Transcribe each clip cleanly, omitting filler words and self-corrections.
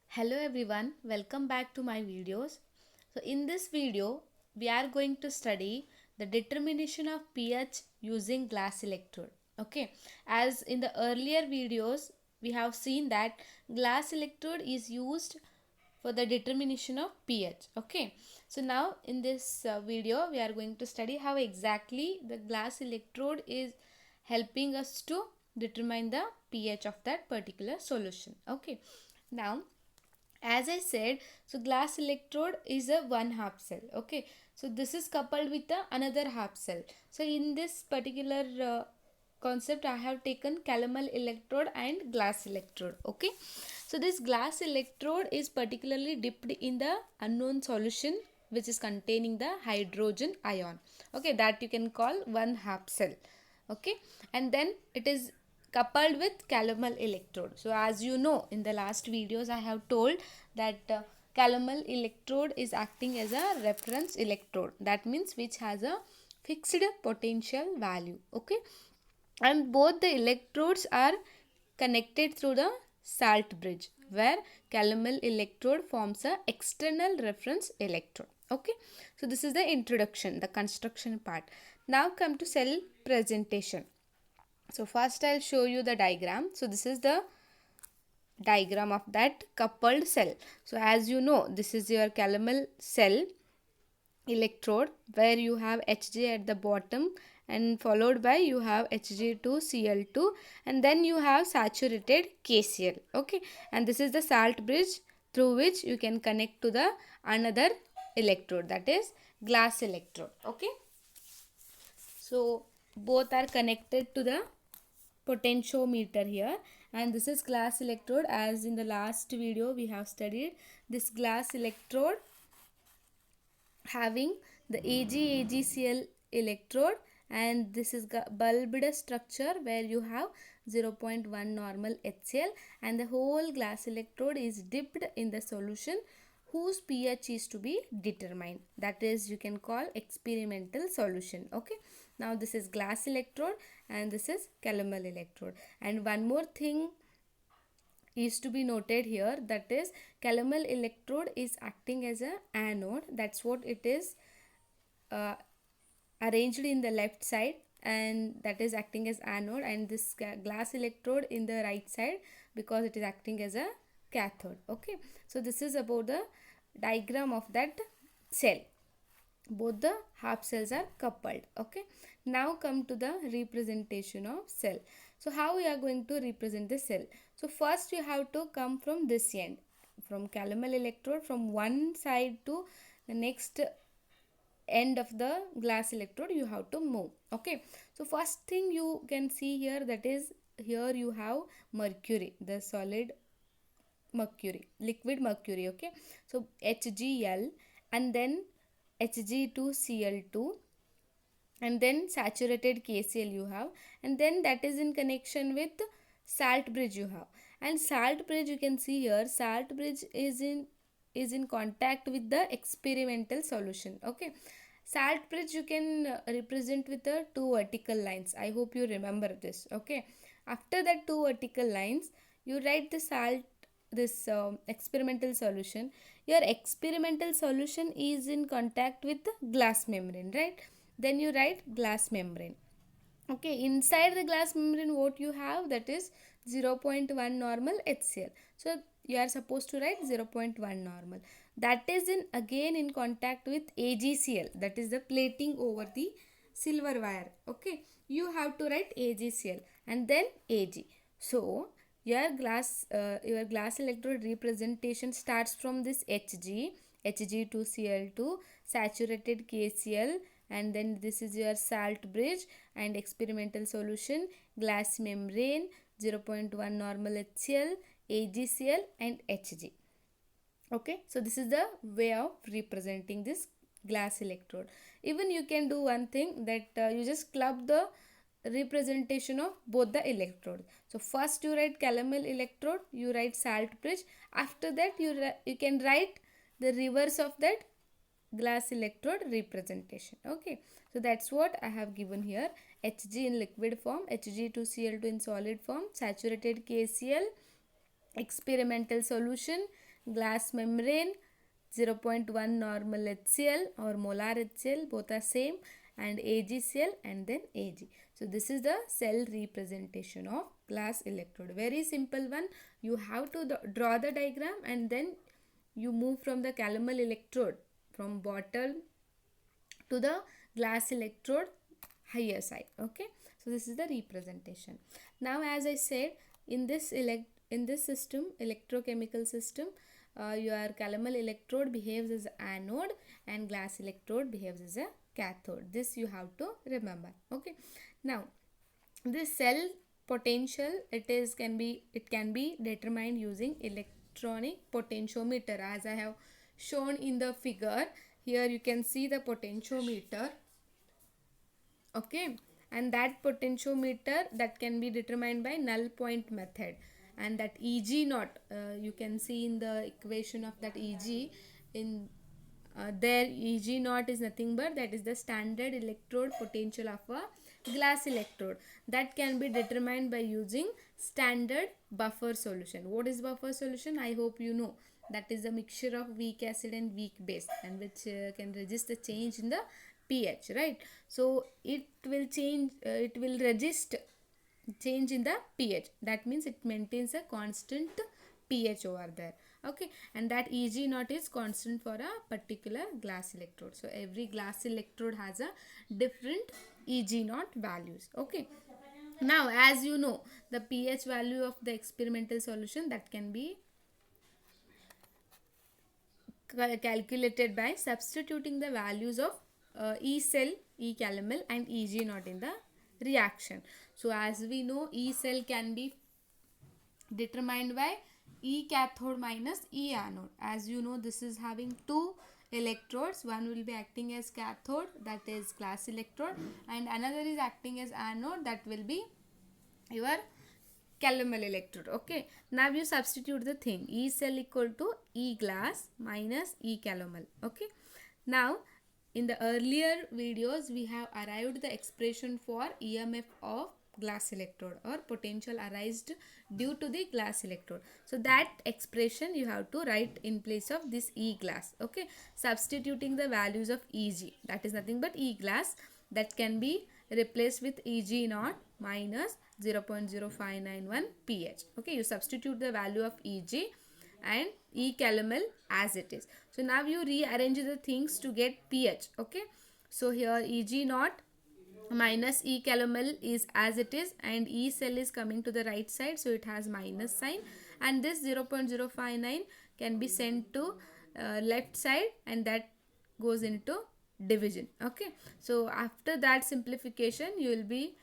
Hello everyone, welcome back to my videos. So in this video, we are going to study the determination of pH using glass electrode. Okay, as in the earlier videos, we have seen that glass electrode is used for the determination of pH. Okay, so now in this video, we are going to study how exactly the glass electrode is helping us to determine the pH of that particular solution. Okay, now as I said, so glass electrode is a one half cell. Okay, so this is coupled with the another half cell. So in this particular concept, I have taken calomel electrode and glass electrode. Okay, so this glass electrode is particularly dipped in the unknown solution which is containing the hydrogen ion. Okay, that you can call one half cell. Okay, and then it is coupled with calomel electrode. So as you know, in the last videos I have told that calomel electrode is acting as a reference electrode, that means which has a fixed potential value. Okay, and both the electrodes are connected through the salt bridge, where calomel electrode forms a external reference electrode. Okay, so this is the introduction, the construction part. Now come to cell presentation. So first I'll show you the diagram. So this is the diagram of that coupled cell. So as you know, this is your calomel cell electrode, where you have Hg at the bottom and followed by you have Hg2Cl2, and then you have saturated KCl. Okay, and this is the salt bridge through which you can connect to the another electrode, that is glass electrode. Okay, so both are connected to the potentiometer here, and this is glass electrode. As in the last video we have studied, this glass electrode having the AgCl electrode, and this is bulbed structure where you have 0.1 normal HCl, and the whole glass electrode is dipped in the solution whose pH is to be determined, that is you can call experimental solution. Okay, now this is glass electrode and this is calomel electrode. And one more thing is to be noted here, that is calomel electrode is acting as a anode, that's what it is uh, arranged in the left side, and that is acting as anode, and this glass electrode in the right side because it is acting as a cathode. Okay, so this is about the diagram of that cell. Both the half cells are coupled. Okay, now come to the representation of cell. So how we are going to represent the cell? So first you have to come from this end, from calomel electrode, from one side to the next end of the glass electrode you have to move. Okay, so first thing you can see here, that is here you have mercury, the solid mercury, liquid mercury. Okay, so HgL, and then Hg2Cl2, and then saturated KCl you have, and then that is in connection with salt bridge you have. And salt bridge, you can see here, salt bridge is in contact with the experimental solution. Okay, salt bridge you can represent with the two vertical lines. I hope you remember this. Okay, after that two vertical lines you write the salt, this experimental solution. Your experimental solution is in contact with the glass membrane, right? Then you write glass membrane. Okay, inside the glass membrane what you have, that is 0.1 normal HCl. So you are supposed to write 0.1 normal, that is in again in contact with AgCl, that is the plating over the silver wire. Okay, you have to write AgCl and then Ag. So your glass electrode representation starts from this Hg, Hg2Cl2, saturated KCl, and then this is your salt bridge and experimental solution, glass membrane, 0.1 normal HCl, AgCl and Hg. Okay, so this is the way of representing this glass electrode. Even you can do one thing, that you just club the representation of both the electrodes. So first you write calomel electrode, you write salt bridge, after that you can write the reverse of that glass electrode representation. Okay, so that's what I have given here. Hg in liquid form, Hg2Cl2 in solid form, saturated KCl, experimental solution, glass membrane, 0.1 normal HCl or molar HCl, both are same, and AgCl and then Ag. So this is the cell representation of glass electrode. Very simple one. You have to draw the diagram and then you move from the calomel electrode from bottle to the glass electrode higher side. Okay, so this is the representation. Now as I said, in this system, electrochemical system, your calomel electrode behaves as anode and glass electrode behaves as a cathode. This you have to remember. Okay, now this cell potential, it can be determined using electronic potentiometer, as I have shown in the figure. Here you can see the potentiometer. Okay, and that potentiometer, that can be determined by null point method, and that Eg naught, you can see in the equation of that Eg in there, Eg naught is nothing but that is the standard electrode potential of a glass electrode. That can be determined by using standard buffer solution. What is buffer solution? I hope you know. That is a mixture of weak acid and weak base, and which can resist the change in the pH, right? So it will change, it will resist change in the pH. That means it maintains a constant pH over there. Okay, and that Eg naught is constant for a particular glass electrode. So every glass electrode has a different Eg naught values. Okay, now as you know, the pH value of the experimental solution, that can be calculated by substituting the values of E cell, E calomel and Eg naught in the reaction. So as we know, E cell can be determined by E cathode minus E anode. As you know, this is having two electrodes. One will be acting as cathode, that is glass electrode, and another is acting as anode, that will be your calomel electrode. Okay, now you substitute the thing. E cell equal to E glass minus E calomel. Okay, now in the earlier videos we have arrived the expression for EMF of glass electrode, or potential arised due to the glass electrode. So that expression you have to write in place of this E glass. Okay, substituting the values of Eg, that is nothing but E glass, that can be replaced with Eg naught minus 0.0591 pH. Okay, you substitute the value of Eg and E calomel as it is. So now you rearrange the things to get pH. Okay, so here Eg naught minus E calomel is as it is, and E cell is coming to the right side, so it has minus sign, and this 0.059 can be sent to left side, and that goes into division. Okay, so after that simplification you will be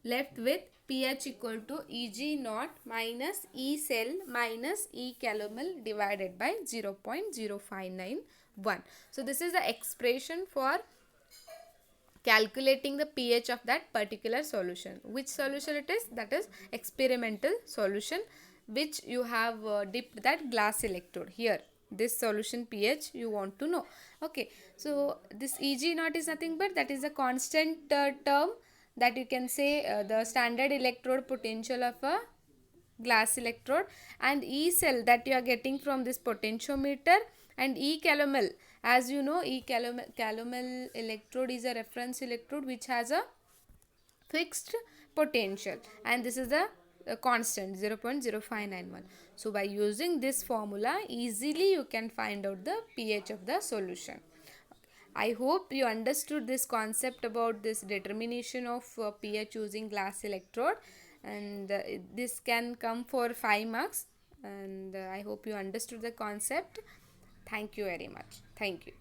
left with pH equal to Eg naught minus E cell minus E calomel divided by 0.0591. So this is the expression for calculating the pH of that particular solution. Which solution it is? That is experimental solution, which you have dipped that glass electrode. Here this solution pH you want to know. Okay, so this Eg naught is nothing but that is a constant term, that you can say the standard electrode potential of a glass electrode, and E cell that you are getting from this potentiometer, and E calomel, as you know, E calomel electrode is a reference electrode which has a fixed potential, and this is the constant 0.0591. So by using this formula, easily you can find out the pH of the solution. I hope you understood this concept about this determination of pH using glass electrode, and this can come for 5 marks, and I hope you understood the concept. Thank you very much. Thank you.